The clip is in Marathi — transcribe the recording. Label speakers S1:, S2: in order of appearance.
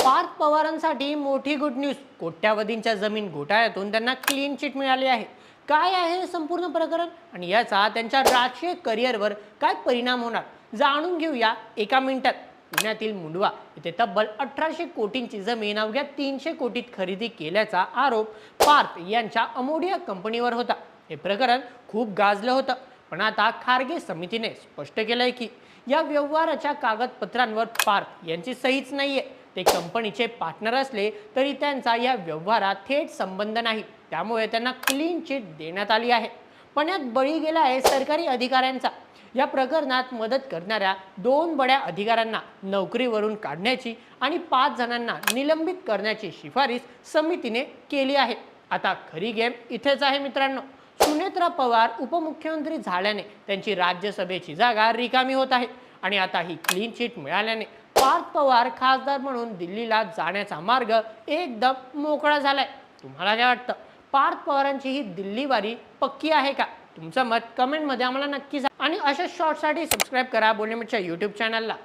S1: पार्थ पवारांसाठी मोठी गुड न्यूज. कोट्यावधींच्या जमीन घोटाळ्यातून त्यांना क्लीन चिट मिळाली आहे. काय आहे हे संपूर्ण प्रकरण आणि याचा त्यांच्या राजकीय करिअरवर काय परिणाम होणार जाणून घेऊया एका मिनिटात. पुण्यातील मुंडवा येथे तब्बल 1800 कोटींची जमीन अवघ्या 300 कोटीत खरेदी केल्याचा आरोप पार्थ यांच्या अमोडिया कंपनीवर होता. हे प्रकरण खूप गाजलं होतं, पण आता खारगे समितीने स्पष्ट केलंय की या व्यवहाराच्या कागदपत्रांवर पार्थ यांची सहीच नाहीये. ते कंपनीचे पार्टनर असले तरी त्यांचा या व्यवहारात थेट संबंध नाही, त्यामुळे त्यांना क्लीन चिट देण्यात आली आहे. पण यात बळी गेला आहे सरकारी अधिकाऱ्यांचा. या प्रकरणात मदत करणाऱ्या 2 बड्या अधिकाऱ्यांना नोकरीवरून काढण्याची आणि 5 जणांना निलंबित करण्याची शिफारस समितीने केली आहे. आता खरी गेम इथेच आहे मित्रांनो. सुनेत्रा पवार उपमुख्यमंत्री झाल्याने त्यांची राज्यसभेची जागा रिकामी होत आहे आणि आता ही क्लीन चिट मिळाल्याने पार्थ पवार खासदार म्हणून दिल्लीला जाण्याचा मार्ग एकदम मोकळा झालाय. तुम्हाला काय वाटतं? पार्थ पवारांची ही दिल्ली वारी पक्की आहे का? तुमचं मत कमेंटमध्ये आम्हाला नक्की सांगा आणि अशा शॉर्टसाठी सबस्क्राईब करा बोलणे मीटच्या YouTube चॅनलला.